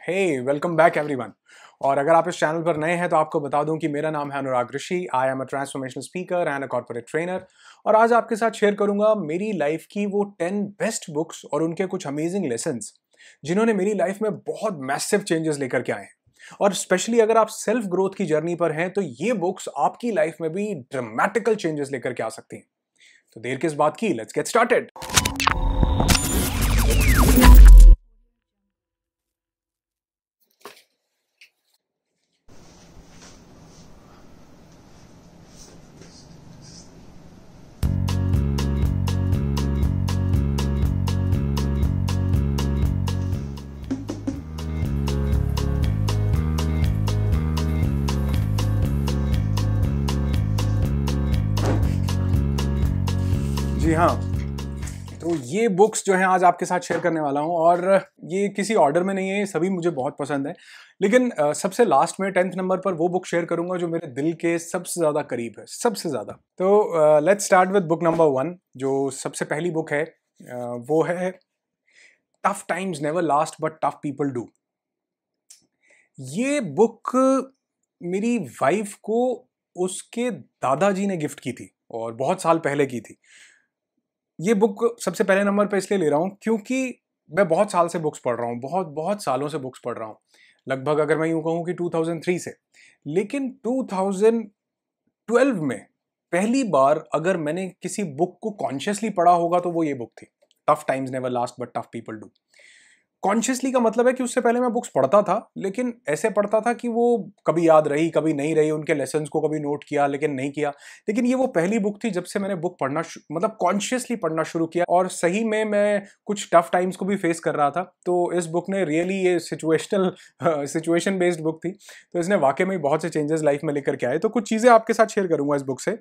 हे welcome back everyone. और अगर आप इस चैनल पर नए हैं तो आपको बता दूं कि मेरा नाम है Anurag Rishi. I am a transformational speaker and a corporate trainer. और आज आपके साथ शेयर करूंगा मेरी लाइफ की वो 10 बेस्ट बुक्स और उनके कुछ अमेजिंग लेसन्स जिन्होंने मेरी लाइफ में बहुत मैसिव चेंजेस लेकर के आए हैं। और स्पेशली अगर आप सेल्फ ग्रोथ की जर्नी पर हैं तो ये बुक्स आपकी लाइफ में भी ड्रामेटिकल चेंजेस लेकर के आ सकती हैं। तो देर किस बात की, लेट्स गेट स्टार्टेड। जी हाँ, तो ये बुक्स जो हैं आज आपके साथ शेयर करने वाला हूँ और ये किसी ऑर्डर में नहीं है, ये सभी मुझे बहुत पसंद है। लेकिन सबसे लास्ट में 10th नंबर पर वो बुक शेयर करूंगा जो मेरे दिल के सबसे ज़्यादा करीब है, सबसे ज़्यादा। तो let's start with book number 1। जो सबसे पहली बुक है वो है tough times never last but tough people do. ये बुक मेरी वाइफ को उसके दादाजी ने गिफ्ट की थी और बहुत साल पहले की थी। ये बुक सबसे पहले नंबर पे इसलिए ले रहा हूँ क्योंकि मैं बहुत साल से बुक्स पढ़ रहा हूँ, बहुत बहुत सालों से बुक्स पढ़ रहा हूँ। लगभग अगर मैं यूँ कहूँ कि 2003 से। लेकिन 2012 में पहली बार अगर मैंने किसी बुक को कॉन्शियसली पढ़ा होगा तो वो ये बुक थी, tough times never last but tough people do. Consciously का मतलब है कि उससे पहले मैं बुक्स पढ़ता था, लेकिन ऐसे पढ़ता था कि वो कभी याद रही कभी नहीं रही, उनके लेसन्स को कभी नोट किया लेकिन नहीं किया। लेकिन ये वो पहली बुक थी जब से मैंने बुक पढ़ना मतलब कॉन्शियसली पढ़ना शुरू किया। और सही में मैं कुछ टफ टाइम्स को भी फेस कर रहा था, तो इस बुक ने रियली ये सिचुएशन बेस्ड बुक थी, तो इसने वाकई में बहुत से चेंजेस लाइफ में लेकर के आए। तो कुछ चीज़ें आपके साथ शेयर करूंगा इस बुक से।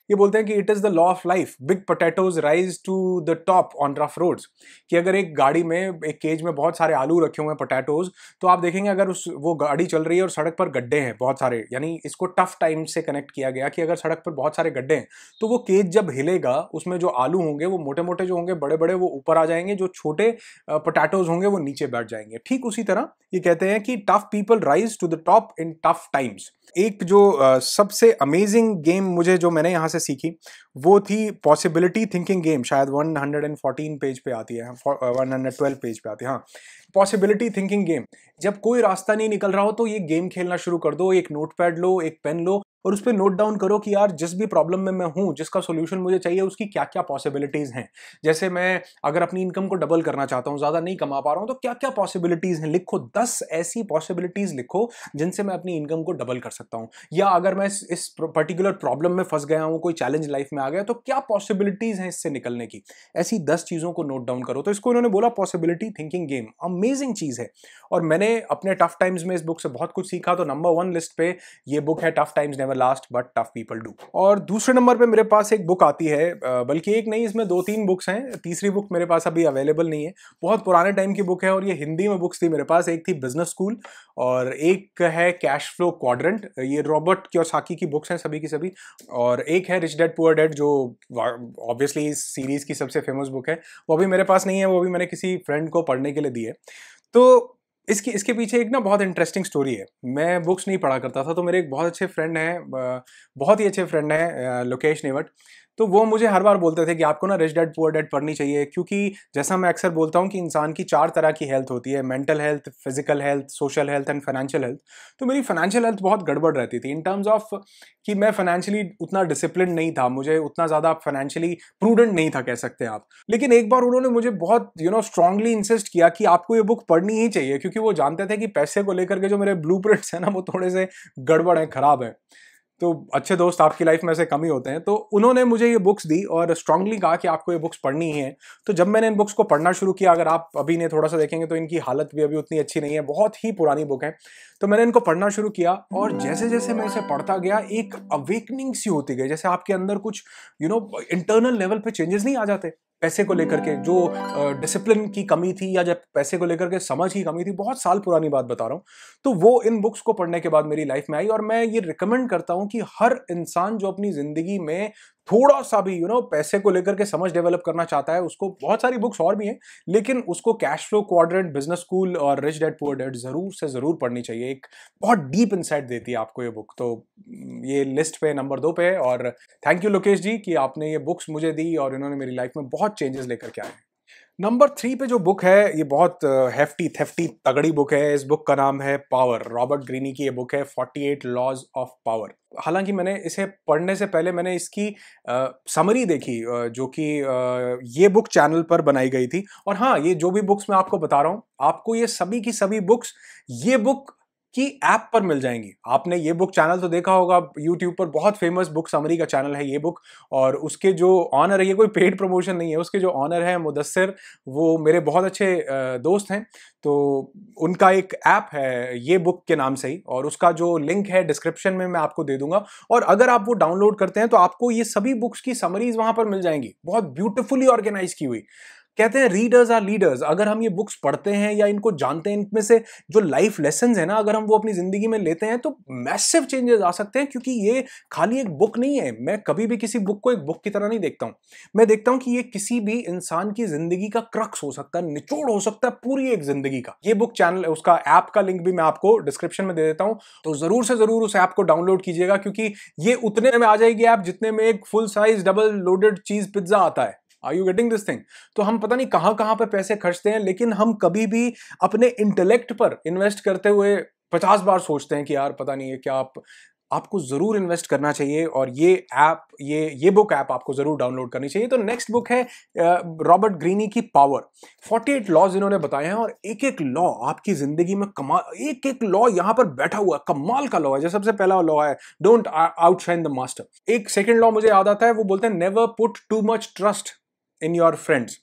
ये बोलते हैं कि it is the law of life, big potatoes rise to the top on rough roads. कि अगर एक गाड़ी में, एक केज में बहुत सारे आलू रखे हुए हैं, पोटैटोज, तो आप देखेंगे अगर वो गाड़ी चल रही है और सड़क पर गड्ढे हैं बहुत सारे, यानी इसको टफ टाइम से कनेक्ट किया गया कि अगर सड़क पर बहुत सारे गड्ढे हैं तो वो केज जब हिलेगा उसमें जो आलू होंगे वो मोटे मोटे जो होंगे, बड़े बड़े, वो ऊपर आ जाएंगे, जो छोटे पोटैटोज होंगे वो नीचे बैठ जाएंगे। ठीक उसी तरह ये कहते हैं कि tough people rise to the top in tough times. एक जो सबसे अमेजिंग गेम मुझे जो मैंने यहाँ से सीखी वो थी पॉसिबिलिटी थिंकिंग गेम। शायद 114 पेज पे आती है, 112 पेज पे आती है। हाँ, पॉसिबिलिटी थिंकिंग गेम। जब कोई रास्ता नहीं निकल रहा हो तो ये गेम खेलना शुरू कर दो। एक नोटपैड लो, एक पेन लो और उस पर नोट डाउन करो कि यार जिस भी प्रॉब्लम में मैं हूँ, जिसका सोल्यूशन मुझे चाहिए, उसकी क्या क्या पॉसिबिलिटीज हैं। जैसे मैं अगर अपनी इनकम को डबल करना चाहता हूँ, ज्यादा नहीं कमा पा रहा हूँ, तो क्या क्या पॉसिबिलिटीज हैं लिखो। 10 ऐसी पॉसिबिलिटीज लिखो जिनसे मैं अपनी इनकम को डबल कर सकता हूँ। या अगर मैं इस पर्टिकुलर प्रॉब्लम में फंस गया हूँ, कोई चैलेंज लाइफ में आ गया, तो क्या पॉसिबिलिटीज हैं इससे निकलने की। ऐसी 10 चीजों को नोट डाउन करो। तो इसको इन्होंने बोला पॉसिबिलिटी थिंकिंग गेम। अमेजिंग चीज है और मैंने अपने टफ टाइम्स में इस बुक से बहुत कुछ सीखा। तो नंबर 1 लिस्ट पे ये बुक है, tough times never last but tough people do. और दूसरे नंबर पे मेरे पास एक बुक आती है, बल्कि एक नहीं, इसमें 2-3 बुक्स हैं। तीसरी बुक मेरे पास अभी अवेलेबल नहीं है, बहुत पुराने टाइम की बुक है और ये हिंदी में बुक्स थी मेरे पास। एक थी बिजनेस स्कूल और एक है कैश फ्लो क्वाड्रेंट। ये रॉबर्ट कियोसाकी की बुक्स हैं सभी की सभी। और एक है रिच डैड पुअर डैड, जो ऑब्वियसली इस सीरीज की सबसे फेमस बुक है। वो भी मेरे पास नहीं है, वो भी मैंने किसी फ्रेंड को पढ़ने के लिए दी है। तो इसके पीछे एक ना बहुत इंटरेस्टिंग स्टोरी है। मैं बुक्स नहीं पढ़ा करता था, तो मेरे एक बहुत अच्छे फ्रेंड हैं, बहुत ही अच्छे फ्रेंड हैं, लोकेश नेवट। तो वो मुझे हर बार बोलते थे कि आपको ना रिच डैड पुअर डैड पढ़नी चाहिए, क्योंकि जैसा मैं अक्सर बोलता हूँ कि इंसान की 4 तरह की हेल्थ होती है, mental health, physical health, social health and financial health. तो मेरी फाइनेंशियल हेल्थ बहुत गड़बड़ रहती थी इन टर्म्स ऑफ कि मैं फाइनेंशियली उतना डिसिप्लिन नहीं था, मुझे उतना ज़्यादा फाइनेंशियली प्रूडेंट नहीं था, कह सकते हैं आप। लेकिन एक बार उन्होंने मुझे बहुत स्ट्रांगली इंसिस्ट किया कि आपको ये बुक पढ़नी ही चाहिए, क्योंकि वो जानते थे कि पैसे को लेकर के जो मेरे ब्लूप्रिंट्स हैं ना, वो थोड़े से गड़बड़ हैं, खराब है। तो अच्छे दोस्त आपकी लाइफ में ऐसे कम ही होते हैं। तो उन्होंने मुझे ये बुक्स दी और स्ट्रांगली कहा कि आपको ये बुक्स पढ़नी ही है। तो जब मैंने इन बुक्स को पढ़ना शुरू किया, अगर आप अभी ने थोड़ा सा देखेंगे तो इनकी हालत भी अभी उतनी अच्छी नहीं है, बहुत ही पुरानी बुक है। तो मैंने इनको पढ़ना शुरू किया और जैसे जैसे मैं इसे पढ़ता गया, एक अवेकनिंग सी होती गई, जैसे आपके अंदर कुछ इंटरनल लेवल पे चेंजेस नहीं आ जाते। पैसे को लेकर के जो डिसिप्लिन की कमी थी, या जब पैसे को लेकर के समझ की कमी थी, बहुत साल पुरानी बात बता रहा हूँ, तो वो इन बुक्स को पढ़ने के बाद मेरी लाइफ में आई। और मैं ये रिकमेंड करता हूँ कि हर इंसान जो अपनी जिंदगी में थोड़ा सा भी पैसे को लेकर के समझ डेवलप करना चाहता है, उसको बहुत सारी बुक्स और भी हैं, लेकिन उसको cash flow quadrant, business school और रिच डैड पुअर डैड जरूर से जरूर पढ़नी चाहिए। एक बहुत डीप इनसाइट देती है आपको ये बुक। तो ये लिस्ट पे नंबर 2 पे है। और थैंक यू लोकेश जी कि आपने ये बुक्स मुझे दी और इन्होंने मेरी लाइफ में बहुत चेंजेस लेकर के आए। नंबर 3 पे जो बुक है ये बहुत हेफ्टी थेफ्टी तगड़ी बुक है। इस बुक का नाम है पावर। रॉबर्ट ग्रीनी की ये बुक है 48 लॉज ऑफ पावर। हालांकि मैंने इसे पढ़ने से पहले मैंने इसकी समरी देखी जो कि ये बुक चैनल पर बनाई गई थी। और हाँ, ये जो भी बुक्स मैं आपको बता रहा हूँ, आपको ये सभी की सभी बुक्स ये बुक की ऐप पर मिल जाएंगी। आपने ये बुक चैनल तो देखा होगा, यूट्यूब पर बहुत फेमस बुक समरी का चैनल है ये बुक। और उसके जो ऑनर है, ये कोई पेड प्रमोशन नहीं है, उसके जो ऑनर है मुदस्सिर, वो मेरे बहुत अच्छे दोस्त हैं। तो उनका एक ऐप है ये बुक के नाम से ही, और उसका जो लिंक है डिस्क्रिप्शन में मैं आपको दे दूंगा। और अगर आप वो डाउनलोड करते हैं तो आपको ये सभी बुक्स की समरीज वहां पर मिल जाएंगी, बहुत ब्यूटीफुली ऑर्गेनाइज की हुई। कहते हैं रीडर्स आर लीडर्स। अगर हम ये बुक्स पढ़ते हैं या इनको जानते हैं, इनमें से जो लाइफ लेसन्स है ना, अगर हम वो अपनी जिंदगी में लेते हैं तो मैसिव चेंजेस आ सकते हैं। क्योंकि ये खाली एक बुक नहीं है। मैं कभी भी किसी बुक को एक बुक की तरह नहीं देखता हूं। मैं देखता हूं कि ये किसी भी इंसान की जिंदगी का क्रक्स हो सकता है, निचोड़ हो सकता है पूरी एक जिंदगी का। ये बुक चैनल, उसका ऐप का लिंक भी मैं आपको डिस्क्रिप्शन में दे देता हूं। तो जरूर से जरूर उस ऐप को डाउनलोड कीजिएगा, क्योंकि ये उतने में आ जाएगी ऐप जितने में एक full size double loaded cheese pizza आता है। Are you getting this thing? तो हम पता नहीं कहां कहां पे पैसे खर्चते हैं, लेकिन हम कभी भी अपने इंटेलेक्ट पर इन्वेस्ट करते हुए 50 बार सोचते हैं कि यार पता नहीं है क्या। आपको जरूर इन्वेस्ट करना चाहिए। और ये ऐप, ये बुक ऐप आपको जरूर डाउनलोड करनी चाहिए। तो नेक्स्ट बुक है रॉबर्ट ग्रीनी की पावर। 48 लॉज इन्होंने बताए हैं, और एक एक लॉ आपकी जिंदगी में कमाल, एक एक लॉ यहां पर बैठा हुआ है, कमाल का लॉ है। जैसे सबसे पहला लॉ है डोंट आउटशाइन द मास्टर। एक सेकंड लॉ मुझे याद आता है, वो बोलते हैं never put too much trust in your friends.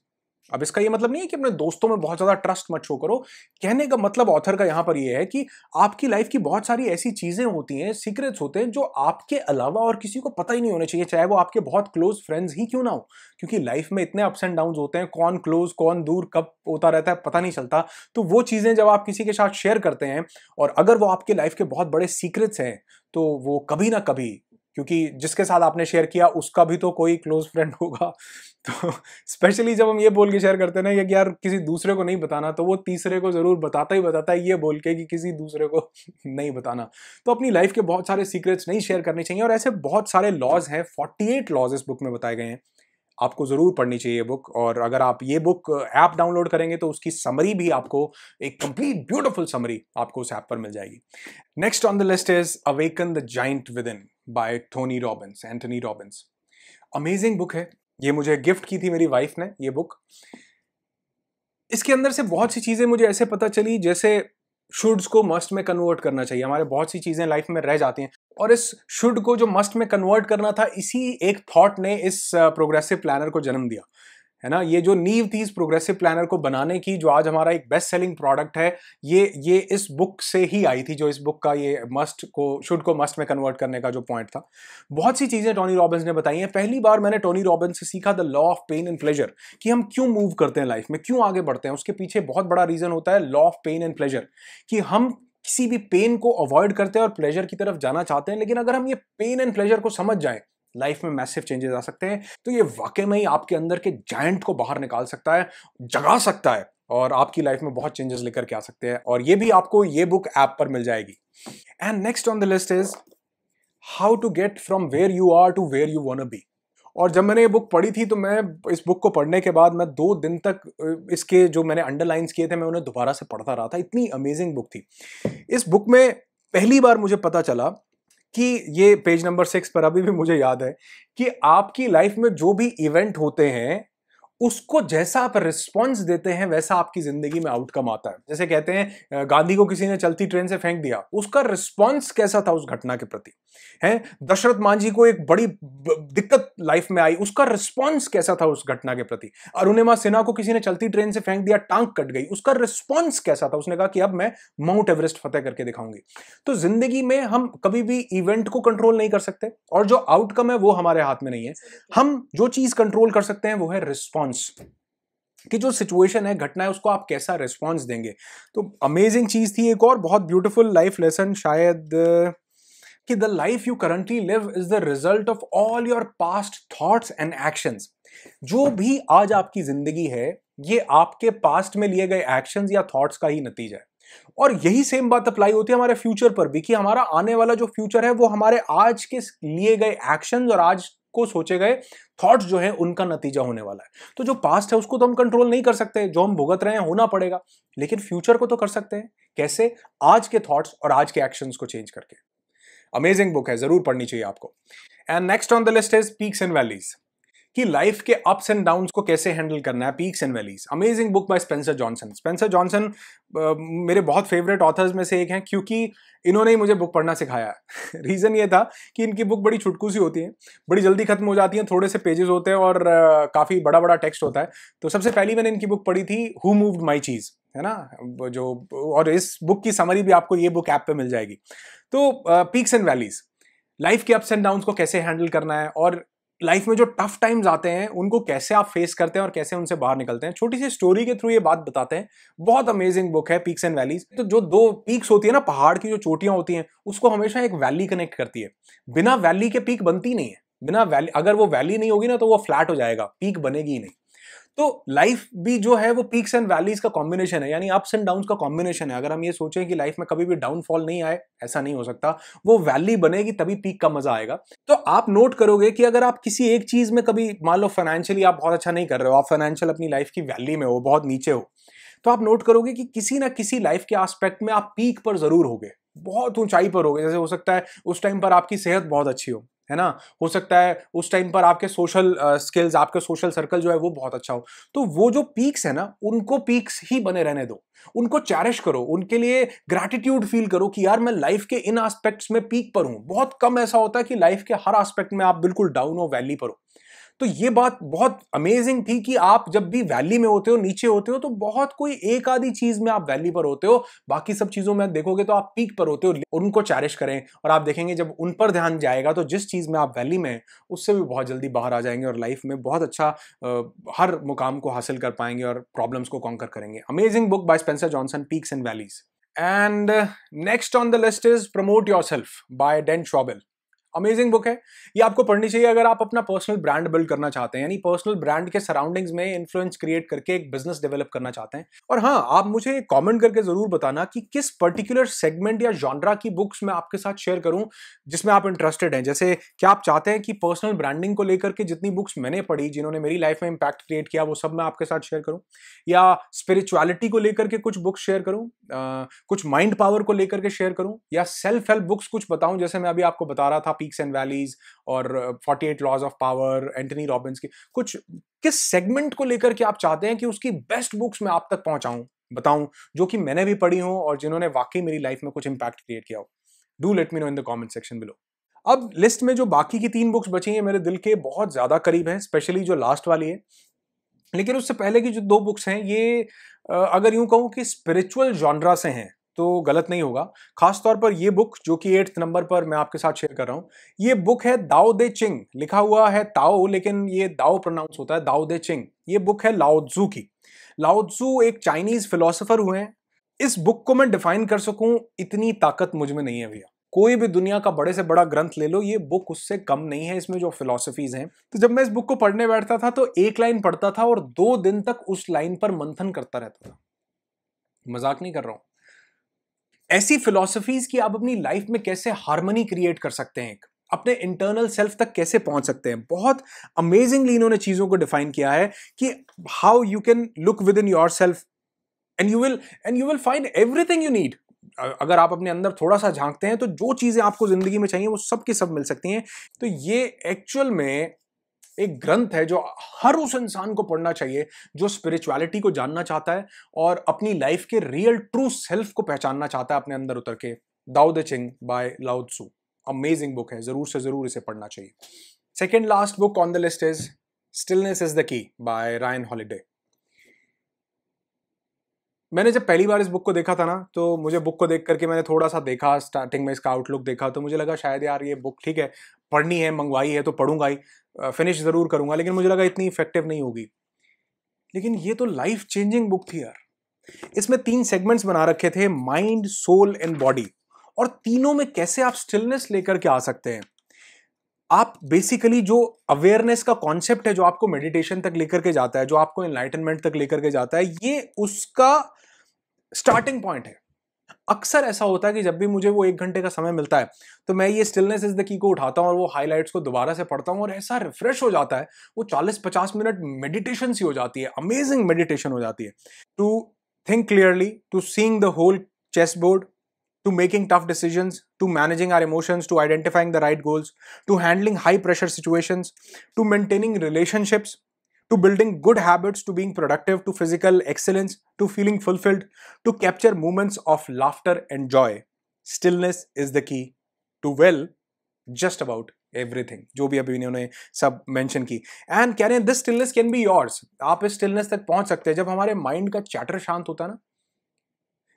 अब इसका ये मतलब नहीं है कि अपने दोस्तों में बहुत ज्यादा ट्रस्ट मत शो करो। कहने का मतलब ऑथर का यहां पर ये है कि आपकी लाइफ की बहुत सारी ऐसी चीजें होती हैं, सीक्रेट्स होते हैं, जो आपके अलावा और किसी को पता ही नहीं होने चाहिए, चाहे वो आपके बहुत क्लोज फ्रेंड्स ही क्यों ना हो। क्योंकि लाइफ में इतने अप्स एंड डाउन होते हैं, कौन क्लोज कौन दूर कब होता रहता है पता नहीं चलता। तो वो चीजें जब आप किसी के साथ शेयर करते हैं, और अगर वो आपके लाइफ के बहुत बड़े सीक्रेट्स हैं, तो वो कभी ना कभी, क्योंकि जिसके साथ आपने शेयर किया उसका भी तो कोई क्लोज फ्रेंड होगा। तो स्पेशली जब हम ये बोल के शेयर करते हैं ना कि यार किसी दूसरे को नहीं बताना, तो वो तीसरे को जरूर बताता ही बताता है, ये बोल के कि किसी दूसरे को नहीं बताना। तो अपनी लाइफ के बहुत सारे सीक्रेट्स नहीं शेयर करने चाहिए। और ऐसे बहुत सारे लॉज हैं, 48 लॉज इस बुक में बताए गए हैं। आपको जरूर पढ़नी चाहिए बुक। और अगर आप ये बुक ऐप डाउनलोड करेंगे तो उसकी समरी भी आपको, एक कंप्लीट ब्यूटीफुल समरी आपको उस ऐप पर मिल जाएगी। Next on the list is awaken the giant with in by Anthony Robbins. Amazing book है। ये मुझे गिफ्ट की थी मेरी वाइफ ने ये बुक। इसके अंदर से बहुत सी चीजें मुझे ऐसे पता चली, जैसे शुड्स को मस्ट में कन्वर्ट करना चाहिए। हमारे बहुत सी चीजें लाइफ में रह जाती हैं, और इस शुड को जो मस्ट में कन्वर्ट करना था, इसी एक थॉट ने इस प्रोग्रेसिव प्लानर को जन्म दिया, है ना। ये जो नींव थी इस प्रोग्रेसिव प्लानर को बनाने की, जो आज हमारा एक बेस्ट सेलिंग प्रोडक्ट है, ये इस बुक से ही आई थी। जो इस बुक का ये शुड को मस्ट में कन्वर्ट करने का जो पॉइंट था। बहुत सी चीजें टोनी रॉबिन्स ने बताई हैं। पहली बार मैंने टोनी रॉबिन्स से सीखा the law of pain and pleasure, कि हम क्यों मूव करते हैं लाइफ में, क्यों आगे बढ़ते हैं। उसके पीछे बहुत बड़ा रीजन होता है law of pain and pleasure, कि हम किसी भी पेन को अवॉइड करते हैं और प्लेजर की तरफ जाना चाहते हैं। लेकिन अगर हम ये पेन एंड प्लेजर को समझ जाएं, लाइफ में मैसिव चेंजेस आ सकते हैं। तो ये वाकई में ही आपके अंदर के जायंट को बाहर निकाल सकता है, जगा सकता है, और आपकी लाइफ में बहुत चेंजेस लेकर के आ सकते हैं। और ये भी आपको ये बुक ऐप पर मिल जाएगी। And next on the list is how to get from where you are to where you want to be. और जब मैंने ये बुक पढ़ी थी, तो मैं इस बुक को पढ़ने के बाद मैं 2 दिन तक इसके जो मैंने अंडरलाइंस किए थे, मैं उन्हें दोबारा से पढ़ता रहा था। इतनी अमेजिंग बुक थी। इस बुक में पहली बार मुझे पता चला कि ये पेज नंबर 6 पर अभी भी मुझे याद है कि आपकी लाइफ में जो भी इवेंट होते हैं, उसको जैसा आप रिस्पॉन्स देते हैं, वैसा आपकी जिंदगी में आउटकम आता है। जैसे कहते हैं गांधी को किसी ने चलती ट्रेन से फेंक दिया, उसका रिस्पॉन्स कैसा था उस घटना के प्रति, है। दशरथ मांझी को एक बड़ी दिक्कत लाइफ में आई, उसका रिस्पॉन्स कैसा था उस घटना के प्रति। अरुणिमा सिन्हा को किसी ने चलती ट्रेन से फेंक दिया, टांग कट गई, उसका रिस्पॉन्स कैसा था। उसने कहा कि अब मैं माउंट एवरेस्ट फतेह करके दिखाऊंगी। तो जिंदगी में हम कभी भी इवेंट को कंट्रोल नहीं कर सकते, और जो आउटकम है वो हमारे हाथ में नहीं है। हम जो चीज कंट्रोल कर सकते हैं वो है रिस्पॉन्स, कि जो सिचुएशन है, घटना है, उसको आप कैसा रिस्पॉन्स देंगे। तो अमेजिंग चीज थी। एक और बहुत ब्यूटीफुल लाइफ लेसन, शायद कि the life you currently live is the result of all your past thoughts and actions. जो भी आज आपकी जिंदगी है, ये आपके पास्ट में लिए गए एक्शंस या थॉट्स का ही नतीजा है। और यही सेम बात अप्लाई होती है हमारे फ्यूचर पर भी, कि हमारा आने वाला जो फ्यूचर है वो हमारे आज के लिए गए एक्शंस और आज को सोचे गए थॉट्स जो है उनका नतीजा होने वाला है। तो जो पास्ट है उसको तो हम कंट्रोल नहीं कर सकते, जो हम भुगत रहे हैं होना पड़ेगा, लेकिन फ्यूचर को तो कर सकते हैं। कैसे? आज के थॉट्स और आज के एक्शंस को चेंज करके। अमेजिंग बुक है, जरूर पढ़नी चाहिए आपको। And next on the list is peaks and valleys, कि लाइफ के अप्स एंड डाउन्स को कैसे हैंडल करना है, peaks and valleys. Amazing book by Spencer Johnson. Spencer Johnson मेरे बहुत फेवरेट ऑथर्स में से एक हैं, क्योंकि इन्होंने ही मुझे बुक पढ़ना सिखाया है। रीजन ये था कि इनकी बुक बड़ी छुटकू सी होती है, बड़ी जल्दी खत्म हो जाती है, थोड़े से पेजेस होते हैं और काफी बड़ा बड़ा टेक्स्ट होता है। तो सबसे पहली मैंने इनकी बुक पढ़ी थी हु मूव्ड माई चीज, है ना, जो, और इस बुक की समरी भी आपको ये बुक ऐप पे मिल जाएगी। तो पीक्स एंड वैलीज, लाइफ के अप्स एंड डाउन्स को कैसे हैंडल करना है, और लाइफ में जो टफ टाइम्स आते हैं उनको कैसे आप फेस करते हैं और कैसे उनसे बाहर निकलते हैं, छोटी सी स्टोरी के थ्रू ये बात बताते हैं। बहुत अमेजिंग बुक है पीक्स एंड वैलीज। तो जो दो पीक्स होती है ना, पहाड़ की जो चोटियां होती हैं, उसको हमेशा एक वैली कनेक्ट करती है। बिना वैली के पीक बनती नहीं है। बिना वैली, अगर वो वैली नहीं होगी ना तो वो फ्लैट हो जाएगा, पीक बनेगी ही नहीं। तो लाइफ भी जो है वो पीक्स एंड वैलीज का कॉम्बिनेशन है, यानी अप्स एंड डाउन्स का कॉम्बिनेशन है। अगर हम ये सोचें कि लाइफ में कभी भी डाउनफॉल नहीं आए, ऐसा नहीं हो सकता। वो वैली बनेगी तभी पीक का मजा आएगा। तो आप नोट करोगे कि अगर आप किसी एक चीज में कभी, मान लो फाइनेंशियली आप बहुत अच्छा नहीं कर रहे हो, आप फाइनेंशियल अपनी लाइफ की वैली में हो, बहुत नीचे हो, तो आप नोट करोगे कि किसी ना किसी लाइफ के एस्पेक्ट में आप पीक पर जरूर होगे, बहुत ऊंचाई पर होगे। जैसे हो सकता है उस टाइम पर आपकी सेहत बहुत अच्छी है ना, हो सकता है उस टाइम पर आपके सोशल स्किल्स, आपके सोशल सर्कल जो है वो बहुत अच्छा हो। तो वो जो पीक्स है ना, उनको पीक्स ही बने रहने दो, उनको चैरिश करो, उनके लिए ग्रैटिट्यूड फील करो कि यार मैं लाइफ के इन एस्पेक्ट्स में पीक पर हूं। बहुत कम ऐसा होता है कि लाइफ के हर एस्पेक्ट में आप बिल्कुल डाउन हो, वैली पर हो। तो ये बात बहुत अमेजिंग थी कि आप जब भी वैली में होते हो, नीचे होते हो, तो बहुत कोई एक आधी चीज में आप वैली पर होते हो, बाकी सब चीजों में देखोगे तो आप पीक पर होते हो। उनको चैरिश करें और आप देखेंगे जब उन पर ध्यान जाएगा तो जिस चीज में आप वैली में हैं उससे भी बहुत जल्दी बाहर आ जाएंगे और लाइफ में बहुत अच्छा हर मुकाम को हासिल कर पाएंगे और प्रॉब्लम्स को कॉन्कर करेंगे। Amazing book by Spencer Johnson, peaks and valleys. And next on the list is promote yourself by Dan Schawbel. Amazing book है, ये आपको पढ़नी चाहिए अगर आप अपना पर्सनल ब्रांड बिल्ड करना चाहते हैं, यानी पर्सनल ब्रांड के सराउंडिंग्स में इन्फ्लुएंस क्रिएट करके एक बिजनेस डेवलप करना चाहते हैं। और हाँ, आप मुझे कमेंट करके जरूर बताना कि किस पर्टिकुलर सेगमेंट या जॉनरा की बुक्स मैं आपके साथ शेयर करूं जिसमें आप इंटरेस्टेड हैं। जैसे क्या आप चाहते हैं कि पर्सनल ब्रांडिंग को लेकर के जितनी बुक्स मैंने पढ़ी, जिन्होंने मेरी लाइफ में इंपैक्ट क्रिएट किया, वो सब मैं आपके साथ शेयर करूं, या स्पिरिचुअलिटी को लेकर के कुछ बुक्स शेयर करूं, कुछ माइंड पावर को लेकर के शेयर करूं, या सेल्फ हेल्प बुक्स कुछ बताऊं, जैसे मैं अभी आपको बता रहा था पीक्स एंड वैलीज और 48 laws of power, Anthony Robbins की। कुछ किस सेगमेंट को लेकर के आप चाहते हैं कि उसकी बेस्ट बुक्स मैं आप तक पहुंचाऊं, बताऊं, जो कि मैंने भी पढ़ी हो और जिन्होंने वाकई मेरी लाइफ में कुछ इंपैक्ट क्रिएट किया हो। Do let me know in the comment section below. अब लिस्ट में जो बाकी की 3 बुक्स बची हैं मेरे दिल के बहुत ज्यादा करीब हैं, स्पेशली जो लास्ट वाली है। लेकिन उससे पहले की जो 2 बुक्स हैं ये अगर यूं कहूं कि स्पिरिचुअल जॉनरा से हैं तो गलत नहीं होगा। खास तौर पर ये बुक जो कि 8th नंबर पर मैं आपके साथ शेयर कर रहा हूं, ये बुक है दाओ दे चिंग। लिखा हुआ है ताओ, लेकिन ये दाओ प्रोनाउंस होता है, दाओ दे चिंग। ये बुक है लाओ त्सू की। लाओ त्सू एक चाइनीज फिलोसोफर हुए हैं। इस बुक को मैं डिफाइन कर सकूं इतनी ताकत मुझ में नहीं है भैया। कोई भी दुनिया का बड़े से बड़ा ग्रंथ ले लो, ये बुक उससे कम नहीं है, इसमें जो फिलॉसफीज हैं। तो जब मैं इस बुक को पढ़ने बैठता था तो एक लाइन पढ़ता था और 2 दिन तक उस लाइन पर मंथन करता रहता था। मजाक नहीं कर रहा हूं। ऐसी फिलॉसफीज की आप अपनी लाइफ में कैसे हार्मनी क्रिएट कर सकते हैं, अपने इंटरनल सेल्फ तक कैसे पहुंच सकते हैं, बहुत अमेजिंगली इन्होंने चीजों को डिफाइन किया है कि how you can look with in your self and you will find everything you need. अगर आप अपने अंदर थोड़ा सा झांकते हैं तो जो चीजें आपको जिंदगी में चाहिए वो सब की सब मिल सकती हैं। तो ये एक्चुअल में एक ग्रंथ है जो हर उस इंसान को पढ़ना चाहिए जो स्पिरिचुअलिटी को जानना चाहता है और अपनी लाइफ के रियल ट्रू सेल्फ को पहचानना चाहता है अपने अंदर उतर के। Tao Te Ching by Lao Tzu, amazing book है, जरूर से जरूर इसे पढ़ना चाहिए। Second last book on the list is stillness is the key by Ryan Holiday. मैंने जब पहली बार इस बुक को देखा था ना, तो मुझे बुक को देख करके मैंने थोड़ा सा देखा, स्टार्टिंग में इसका आउटलुक देखा, तो मुझे लगा शायद यार ये बुक ठीक है, पढ़नी है, मंगवाई है तो पढ़ूंगा ही, फिनिश जरूर करूंगा, लेकिन मुझे लगा इतनी इफेक्टिव नहीं होगी। लेकिन ये तो लाइफ चेंजिंग बुक थी यार। इसमें 3 सेगमेंट्स बना रखे थे, माइंड, सोल एंड बॉडी, और तीनों में कैसे आप स्टिलनेस लेकर के आ सकते हैं। आप बेसिकली जो अवेयरनेस का कॉन्सेप्ट है जो आपको मेडिटेशन तक लेकर के जाता है, जो आपको एनलाइटनमेंट तक लेकर के जाता है, ये उसका स्टार्टिंग पॉइंट है। अक्सर ऐसा होता है कि जब भी मुझे वो 1 घंटे का समय मिलता है तो मैं ये स्टिलनेस इज द की को उठाता हूँ और वो हाइलाइट्स को दोबारा से पढ़ता हूँ और ऐसा रिफ्रेश हो जाता है। वो 40-50 मिनट मेडिटेशन सी हो जाती है, अमेजिंग मेडिटेशन हो जाती है। To think clearly, to seeing the whole chess board, to making tough decisions, to managing our emotions, to identifying the right goals, to handling high pressure situations, to maintaining relationships, to building good habits, to being productive, to physical excellence, to feeling fulfilled, to capture moments of laughter and joy. Stillness is the key to, well, just about everything जो भी अभी इन्होंने सब mention की। And कह रहे हैं this stillness can be yours. आप इस स्टिलनेस तक पहुंच सकते हैं जब हमारे माइंड का चैटर शांत होता है ना।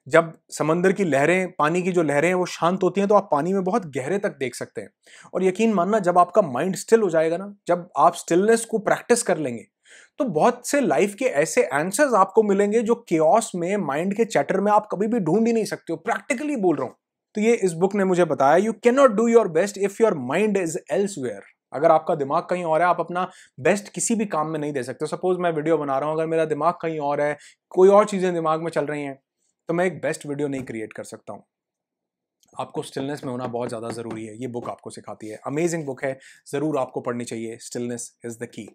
जब समंदर की लहरें, पानी की जो लहरें हैं वो शांत होती हैं तो आप पानी में बहुत गहरे तक देख सकते हैं। और यकीन मानना, जब आपका माइंड स्टिल हो जाएगा ना, जब आप स्टिलनेस को प्रैक्टिस कर लेंगे तो बहुत से लाइफ के ऐसे आंसर्स आपको मिलेंगे जो केओस में, माइंड के चैटर में आप कभी भी ढूंढ ही नहीं सकते हो। प्रैक्टिकली बोल रहा हूं। तो ये इस बुक ने मुझे बताया, you can not do your best if your mind is elsewhere. अगर आपका दिमाग कहीं और है, आप अपना बेस्ट किसी भी काम में नहीं दे सकते। सपोज मैं वीडियो बना रहा हूं, अगर मेरा दिमाग कहीं और है, कोई और चीजें दिमाग में चल रही हैं, तो मैं एक बेस्ट वीडियो नहीं क्रिएट कर सकता हूं। आपको स्टिलनेस में होना बहुत ज्यादा जरूरी है। ये बुक आपको सिखाती है। अमेजिंग बुक है, जरूर आपको पढ़नी चाहिए। स्टिलनेस इज द की।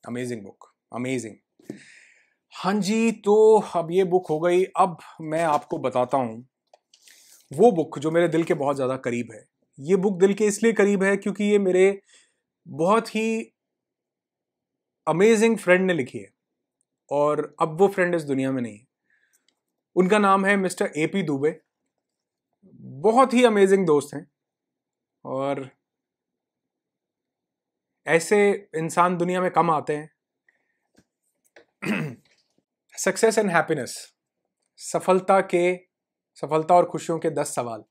Amazing book, amazing. हाँ जी, तो अब ये बुक हो गई। अब मैं आपको बताता हूं वो बुक जो मेरे दिल के बहुत ज्यादा करीब है। ये बुक दिल के इसलिए करीब है क्योंकि ये मेरे बहुत ही अमेजिंग फ्रेंड ने लिखी है और अब वो फ्रेंड इस दुनिया में नहीं है। उनका नाम है मिस्टर एपी दुबे। बहुत ही अमेजिंग दोस्त हैं और ऐसे इंसान दुनिया में कम आते हैं। सक्सेस एंड हैप्पीनेस, सफलता और खुशियों के 10 सवाल।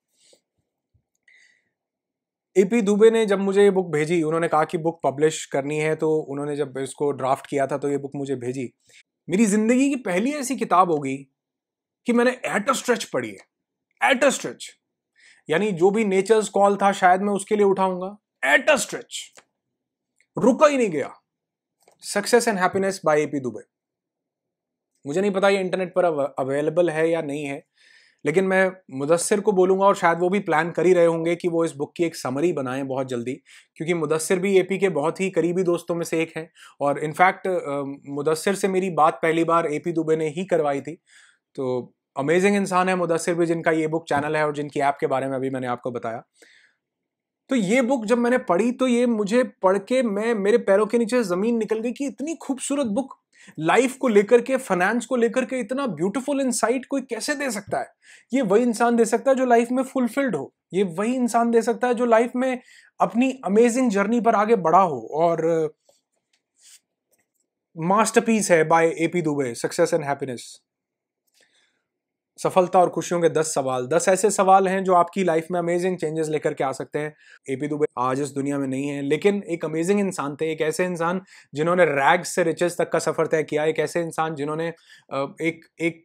एपी दुबे ने जब मुझे ये बुक भेजी, उन्होंने कहा कि बुक पब्लिश करनी है, तो उन्होंने जब इसको ड्राफ्ट किया था तो ये बुक मुझे भेजी। मेरी जिंदगी की पहली ऐसी किताब होगी कि मैंने एट अ स्ट्रेच पढ़ी है। एट अ स्ट्रेच यानी जो भी नेचर्स कॉल था शायद मैं उसके लिए उठाऊंगा। एट अ स्ट्रेच, रुका ही नहीं गया। Success and happiness by AP Dubey. मुझे नहीं पता ये इंटरनेट पर अवेलेबल है या नहीं है, लेकिन मैं मुदस्सिर को बोलूंगा और शायद वो भी प्लान कर ही रहे होंगे कि वो इस बुक की एक समरी बनाएं बहुत जल्दी, क्योंकि मुदस्सिर भी एपी के बहुत ही करीबी दोस्तों में से एक है। और इनफैक्ट मुदस्सिर से मेरी बात पहली बार एपी दुबे ने ही करवाई थी। तो अमेजिंग इंसान है मुदस्सिर भी, जिनका ये बुक चैनल है और जिनकी ऐप के बारे में अभी मैंने आपको बताया। तो ये बुक जब मैंने पढ़ी तो ये मुझे पढ़ के मेरे पैरों के नीचे जमीन निकल गई कि इतनी खूबसूरत बुक, लाइफ को लेकर के, फाइनेंस को लेकर के इतना ब्यूटीफुल इनसाइट कोई कैसे दे सकता है। ये वही इंसान दे सकता है जो लाइफ में फुलफिल्ड हो। ये वही इंसान दे सकता है जो लाइफ में अपनी अमेजिंग जर्नी पर आगे बढ़ा हो। और मास्टरपीस है by AP Dubey, success and happiness, सफलता और खुशियों के 10 सवाल। 10 ऐसे सवाल हैं जो आपकी लाइफ में अमेजिंग चेंजेस लेकर के आ सकते हैं। एपी दुबे आज इस दुनिया में नहीं है, लेकिन एक अमेजिंग इंसान थे। एक ऐसे इंसान जिन्होंने रैग्स से रिचेस तक का सफर तय किया। एक ऐसे इंसान जिन्होंने एक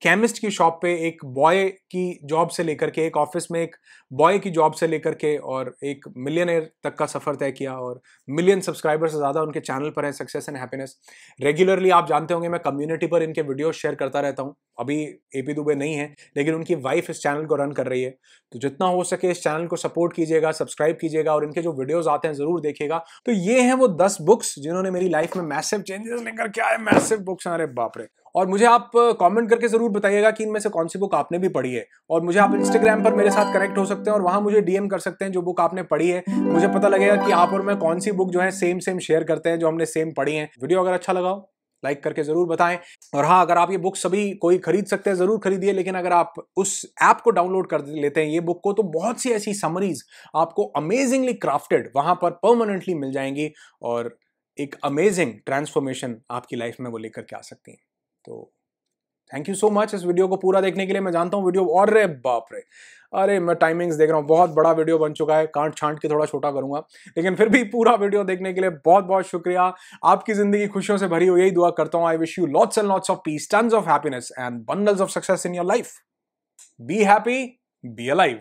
केमिस्ट की शॉप पे एक बॉय की जॉब से लेकर के, एक ऑफिस में एक बॉय की जॉब से लेकर के, और एक मिलियनेयर तक का सफर तय किया। और मिलियन सब्सक्राइबर से ज्यादा उनके चैनल पर है, सक्सेस एंड हैप्पीनेस। रेगुलरली आप जानते होंगे मैं कम्युनिटी पर इनके वीडियो शेयर करता रहता हूं। अभी एपी दुबे नहीं है, लेकिन उनकी वाइफ इस चैनल को रन कर रही है। तो जितना हो सके इस चैनल को सपोर्ट कीजिएगा, सब्सक्राइब कीजिएगा और इनके जो वीडियोस आते हैं जरूर देखिएगा। तो ये हैं वो 10 बुक्स जिन्होंने मेरी लाइफ में मैसिव चेंजेस लेकर के आए। मैसिव बुक्स, अरे बाप रे। और मुझे आप कमेंट करके जरूर बताइएगा कि इनमें से कौन सी बुक आपने भी पढ़ी है। और मुझे आप इंस्टाग्राम पर मेरे साथ कनेक्ट हो सकते हैं और वहां मुझे डीएम कर सकते हैं जो बुक आपने पढ़ी है। मुझे पता लगेगा कि आप और मैं कौन सी बुक जो है सेम शेयर करते हैं, जो हमने सेम पढ़ी है। वीडियो अगर अच्छा लगा हो लाइक करके जरूर बताएं। और हाँ, अगर आप ये बुक सभी कोई खरीद सकते हैं जरूर खरीदिए, लेकिन अगर आप उस ऐप को डाउनलोड कर लेते हैं ये बुक को, तो बहुत सी ऐसी समरीज आपको अमेजिंगली क्राफ्टेड वहां पर परमानेंटली मिल जाएंगी और एक अमेजिंग ट्रांसफॉर्मेशन आपकी लाइफ में वो लेकर के आ सकती हैं। तो थैंक यू सो मच इस वीडियो को पूरा देखने के लिए। मैं जानता हूँ वीडियो, और रे बाप रे, अरे मैं टाइमिंग्स देख रहा हूँ, बहुत बड़ा वीडियो बन चुका है। कांट छांट के थोड़ा छोटा करूंगा, लेकिन फिर भी पूरा वीडियो देखने के लिए बहुत बहुत शुक्रिया। आपकी जिंदगी खुशियों से भरी हो, यही दुआ करता हूँ। I wish you lots and lots of peace, tons of happiness and bundles of success in your life. Be happy, be alive.